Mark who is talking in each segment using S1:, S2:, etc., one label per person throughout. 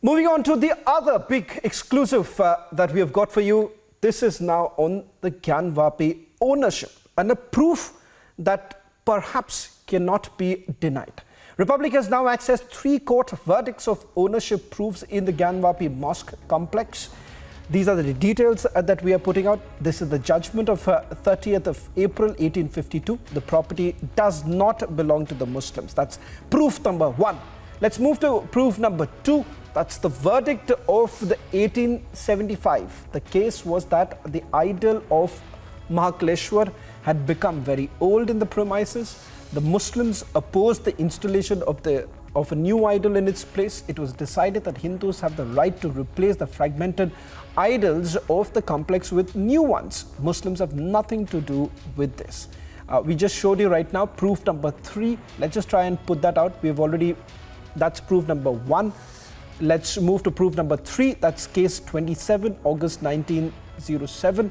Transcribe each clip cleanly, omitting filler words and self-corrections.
S1: Moving on to the other big exclusive that we have got for you. This is now on the Gyanvapi ownership and a proof that perhaps cannot be denied. Republic has now accessed 3 court verdicts of ownership proofs in the Gyanvapi mosque complex. These are the details that we are putting out. This is the judgment of 30th of April 1852. The property does not belong to the Muslims. That's proof number 1. Let's move to proof number 2. That's the verdict of the 1875. The case was that the idol of Mahakaleshwar had become very old in the premises. The Muslims opposed the installation of a new idol in its place. It was decided that Hindus have the right to replace the fragmented idols of the complex with new ones. Muslims have nothing to do with this. We just showed you right now proof number 3. Let's just try and put that out. That's proof number 1. Let's move to proof number 3. That's case 27, August 1907.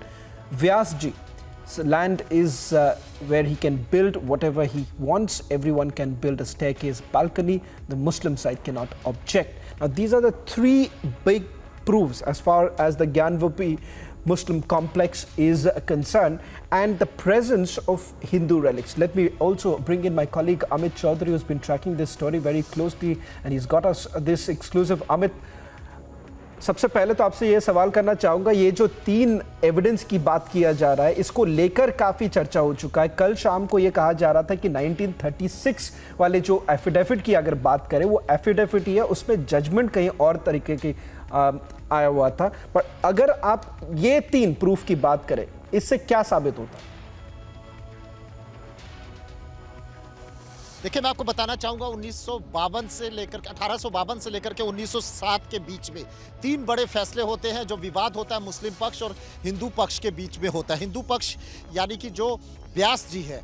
S1: Vyasji. So land is where he can build whatever he wants. Everyone can build a staircase, balcony. The Muslim side cannot object. Now, these are the 3 big proofs as far as the Gyanvapi Muslim complex is concerned, and the presence of Hindu relics. Let me also bring in my colleague Amit Chaudhary, who's been tracking this story very closely, and he's got us this exclusive. Amit, सबसे पहले तो आपसे ये सवाल करना चाहूँगा, ये जो 3 एविडेंस की बात किया जा रहा है, इसको लेकर काफ़ी चर्चा हो चुका है. कल शाम को ये कहा जा रहा था कि 1936 वाले जो एफिडेविट की अगर बात करें, वो एफिडेविट ही है, उसमें जजमेंट कहीं और तरीके की आया हुआ था. पर अगर आप ये 3 प्रूफ की बात करें, इससे क्या साबित होता है?
S2: देखिए, मैं आपको बताना चाहूँगा 1852 से लेकर के 1907 के बीच में 3 बड़े फैसले होते हैं. जो विवाद होता है मुस्लिम पक्ष और हिंदू पक्ष के बीच में होता है. हिंदू पक्ष यानी कि जो व्यास जी है,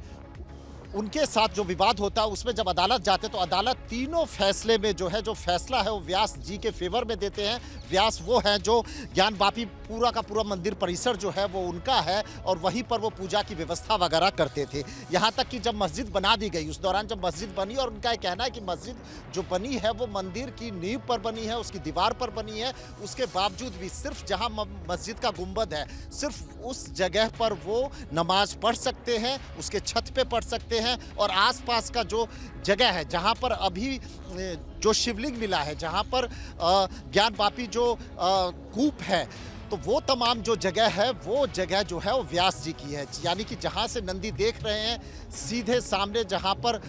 S2: उनके साथ जो विवाद होता है, उसमें जब अदालत जाते तो अदालत तीनों फैसले में जो फैसला है वो व्यास जी के फेवर में देते हैं. व्यास वो हैं जो ज्ञानवापी पूरा का पूरा मंदिर परिसर जो है वो उनका है और वहीं पर वो पूजा की व्यवस्था वगैरह करते थे. यहाँ तक कि जब मस्जिद बना दी गई, उस दौरान जब मस्जिद बनी, और उनका कहना है कि मस्जिद जो बनी है वो मंदिर की नींव पर बनी है, उसकी दीवार पर बनी है. उसके बावजूद भी सिर्फ जहाँ मस्जिद का गुंबद है, सिर्फ उस जगह पर वो नमाज पढ़ सकते हैं, उसके छत पे पढ़ सकते हैं. और आसपास का जो जगह है, जहाँ पर अभी जो शिवलिंग मिला है, जहाँ पर ज्ञानवापी जो कूप है, तो वो तमाम जो जगह है, वो जगह जो है वो व्यास जी की है. यानी कि जहाँ से नंदी देख रहे हैं, सीधे सामने जहाँ पर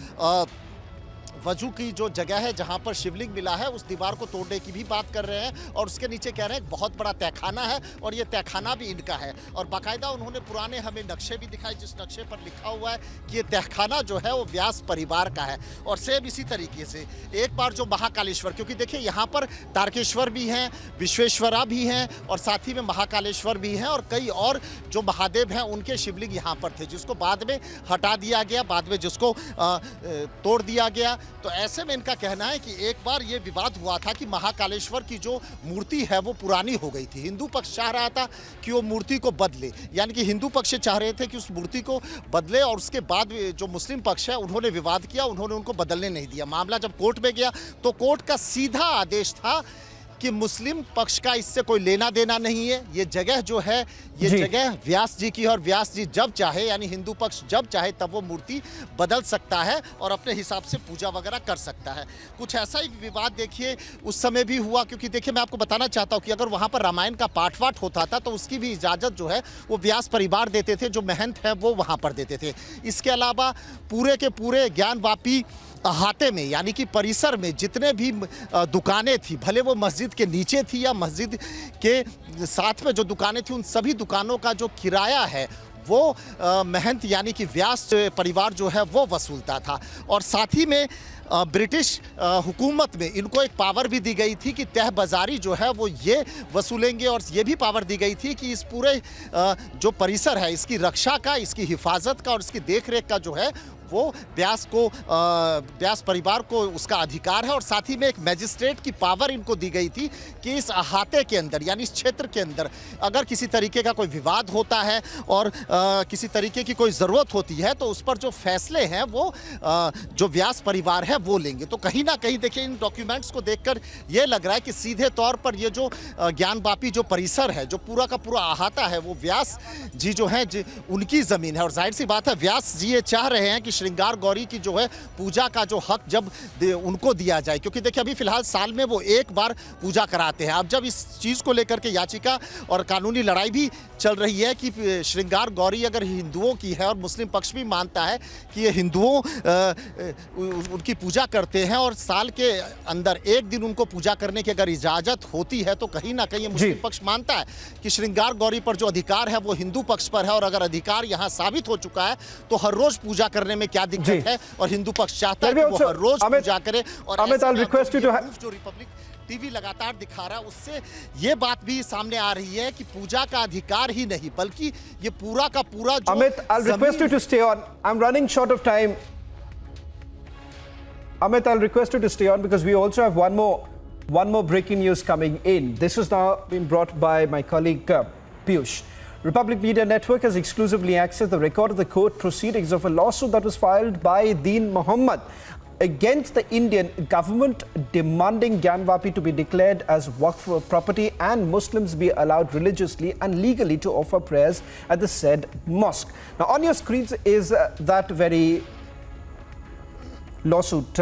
S2: वजू की जो जगह है, जहाँ पर शिवलिंग मिला है, उस दीवार को तोड़ने की भी बात कर रहे हैं. और उसके नीचे कह रहे हैं बहुत बड़ा तहखाना है और ये तहखाना भी इनका है. और बाकायदा उन्होंने पुराने हमें नक्शे भी दिखाए, जिस नक्शे पर लिखा हुआ है कि ये तहखाना जो है वो व्यास परिवार का है. और सेम इसी तरीके से एक बार जो महाकालेश्वर, क्योंकि देखिए यहाँ पर तारकेश्वर भी हैं, विश्वेश्वरा भी हैं और साथ ही में महाकालेश्वर भी हैं, और कई और जो महादेव हैं उनके शिवलिंग यहाँ पर थे, जिसको बाद में हटा दिया गया, बाद में जिसको तोड़ दिया गया. तो ऐसे में इनका कहना है कि एक बार ये विवाद हुआ था कि महाकालेश्वर की जो मूर्ति है वो पुरानी हो गई थी. हिंदू पक्ष चाह रहा था कि वो मूर्ति को बदले, यानी कि हिंदू पक्ष चाह रहे थे कि उस मूर्ति को बदले, और उसके बाद जो मुस्लिम पक्ष है उन्होंने विवाद किया, उन्होंने उनको बदलने नहीं दिया. मामला जब कोर्ट में गया तो कोर्ट का सीधा आदेश था कि मुस्लिम पक्ष का इससे कोई लेना देना नहीं है. ये जगह जो है, ये जगह व्यास जी की है, और व्यास जी जब चाहे, यानी हिंदू पक्ष जब चाहे, तब वो मूर्ति बदल सकता है और अपने हिसाब से पूजा वगैरह कर सकता है. कुछ ऐसा ही विवाद देखिए उस समय भी हुआ, क्योंकि देखिए मैं आपको बताना चाहता हूँ कि अगर वहाँ पर रामायण का पाठ वाठ होता था तो उसकी भी इजाज़त जो है वो व्यास परिवार देते थे, जो महंत हैं वो वहाँ पर देते थे. इसके अलावा पूरे के पूरे ज्ञानवापी अहाते में, यानी कि परिसर में जितने भी दुकानें थी, भले वो मस्जिद के नीचे थी या मस्जिद के साथ में जो दुकानें थी, उन सभी दुकानों का जो किराया है वो महंत यानी कि व्यास परिवार जो है वो वसूलता था. और साथ ही में ब्रिटिश हुकूमत में इनको एक पावर भी दी गई थी कि तह बाज़ारी जो है वो ये वसूलेंगे, और ये भी पावर दी गई थी कि इस पूरे जो परिसर है, इसकी रक्षा का, इसकी हिफाजत का और इसकी देख रेख का जो है वो व्यास परिवार को उसका अधिकार है और साथ ही में एक मैजिस्ट्रेट की पावर इनको दी गई थी कि इस अहाते के अंदर यानी इस क्षेत्र के अंदर अगर किसी तरीके का कोई विवाद होता है और किसी तरीके की कोई ज़रूरत होती है तो उस पर जो फैसले हैं वो जो व्यास परिवार है वो लेंगे। तो कहीं ना कहीं देखिए इन डॉक्यूमेंट्स को देखकर ये लग रहा है कि सीधे तौर पर ये जो ज्ञानवापी जो परिसर है, जो पूरा का पूरा अहाता है, वो व्यास जी जो है उनकी ज़मीन है। और जाहिर सी बात है व्यास जी ये चाह रहे हैं कि श्रृंगार गौरी की जो है पूजा का जो हक जब उनको दिया जाए, क्योंकि देखिए अभी फिलहाल साल में वो एक बार पूजा कराते हैं। अब जब इस चीज़ को लेकर के याचिका और कानूनी लड़ाई भी चल रही है कि श्रृंगार गौरी अगर हिंदुओं की है और मुस्लिम पक्ष भी मानता है कि ये हिंदुओं उनकी पूजा करते हैं और साल के अंदर एक दिन उनको पूजा करने की अगर इजाज़त होती है तो कहीं ना कहीं ये मुस्लिम पक्ष मानता है कि श्रृंगार गौरी पर जो अधिकार है वो हिंदू पक्ष पर है। और अगर अधिकार यहाँ साबित हो चुका है तो हर रोज पूजा करने में क्या दिक्कत है, और हिंदू पक्ष चाहता है कि वो हर रोज पूजा करे। और जो रिपब्लिक टीवी लगातार दिखा रहा है उससे ये बात भी सामने आ रही है कि पूजा का अधिकार ही नहीं बल्कि ये पूरा का पूरा जो
S1: Amit, I'll request you to stay on. I'm running short of time. Amit, I'll request you to stay on because we also have one more breaking news coming in. This has now been brought by my colleague Piyush. Republic Media Network has exclusively accessed the record of the court proceedings of a lawsuit that was filed by Deen Mohammed against the Indian government demanding Gyanvapi to be declared as Waqf property and Muslims be allowed religiously and legally to offer prayers at the said mosque. Now on your screens is that very lawsuit,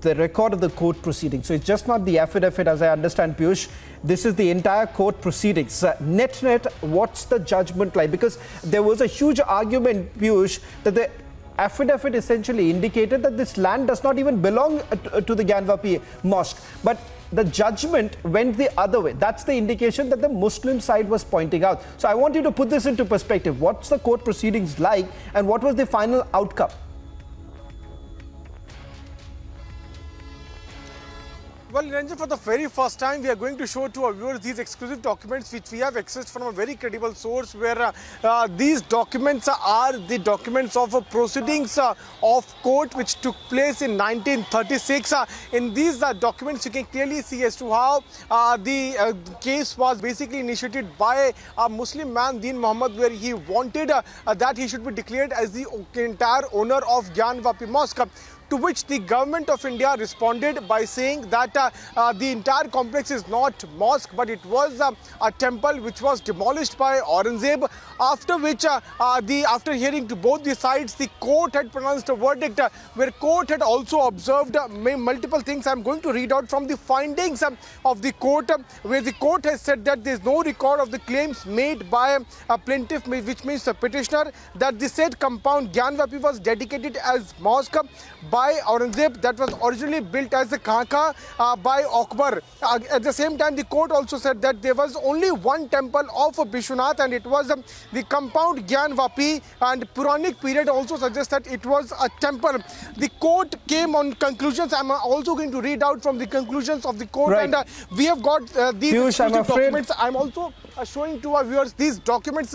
S1: the record of the court proceedings. So it's just not the affidavit, as I understand, Piyush. This is the entire court proceedings. Net, what's the judgment like? Because there was a huge argument, Piyush, that the affidavit essentially indicated that this land does not even belong to the Gyanvapi mosque. But the judgment went the other way. That's the indication that the Muslim side was pointing out. So I want you to put this into perspective. What's the court proceedings like and what was the final outcome?
S3: Well, Niranjan, for the very first time, we are going to show to our viewers these exclusive documents which we have accessed from a very credible source, where these documents are the documents of proceedings of court which took place in 1936. In these documents, you can clearly see as to how the case was basically initiated by a Muslim man, Deen Mohammed, where he wanted that he should be declared as the entire owner of Gyanvapi Mosque. To which the government of India responded by saying that the entire complex is not mosque, but it was a temple which was demolished by Aurangzeb. After which, after hearing to both the sides, the court had pronounced a verdict where court had also observed multiple things. I'm going to read out from the findings of the court, where the court has said that there is no record of the claims made by a plaintiff, which means the petitioner, that the said compound Gyanvapi was dedicated as mosque by Aurangzeb, that was originally built as a Khaka by Akbar. At the same time, the court also said that there was only one temple of Vishwanath and it was the compound Gyanvapi, and Puranic period also suggests that it was a temple. The court came on conclusions. I'm also going to read out from the conclusions of the court,
S1: right.
S3: And we have got these
S1: Piyush,
S3: exclusive documents. I'm also showing to our viewers these documents.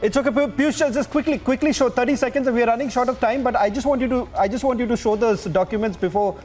S1: It's okay, Piyush. Just quickly show 30 seconds. We are running short of time, but I just want you to show those documents before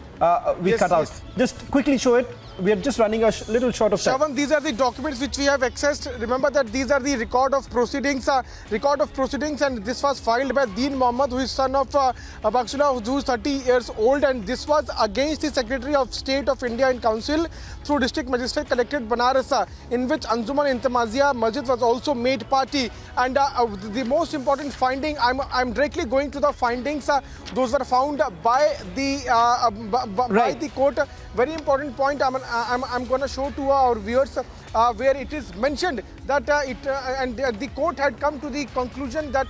S1: we cut out. Just quickly show it. We are just running a little short of time.
S3: Shravan, these are the documents which we have accessed. Remember that these are the record of proceedings, and this was filed by Deen Mohammed, who is son of Bakshullah, who is 30 years old, and this was against the Secretary of State of India in Council through District Magistrate Collected Banaras, in which Anjuman Intamazia Masjid was also made party. And the most important finding, I'm directly going to the findings. Those were found by the court. Very important point. I'm going to show to our viewers where it is mentioned that the court had come to the conclusion that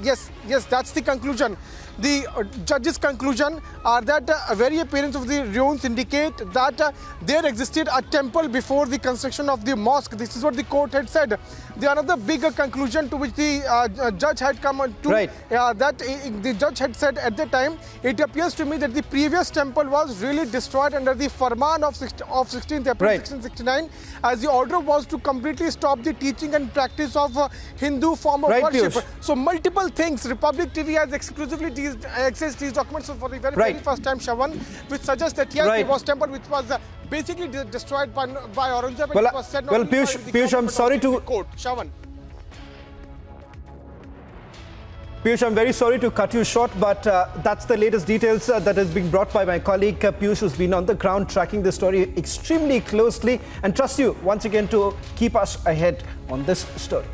S3: yes, that's the conclusion. the judge's conclusion that very appearance of the ruins indicate that there existed a temple before the construction of the mosque. This is what the court had said. The another bigger conclusion to which the judge had come to,
S1: Right.
S3: that the judge had said at the time, it appears to me that the previous temple was really destroyed under the Farman of 16th April
S1: Right.
S3: 1669, as the order was to completely stop the teaching and practice of Hindu form of
S1: Right,
S3: worship.
S1: Piyush.
S3: So multiple things. Republic TV has exclusively accessed these documents for the very
S1: Right.
S3: first time, Shawan, which suggests that yes,
S1: Right.
S3: there was temple which was basically destroyed by Aurangzeb. And
S1: Well,
S3: it was said not
S1: well,
S3: only by
S1: Piyush,
S3: the
S1: Piyush, I'm
S3: government, but
S1: sorry
S3: also
S1: to-
S3: the court. Shawan.
S1: Piyush, I'm very sorry to cut you short, but that's the latest details that is being brought by my colleague Piyush, who's been on the ground tracking the story extremely closely, and trust you once again to keep us ahead on this story.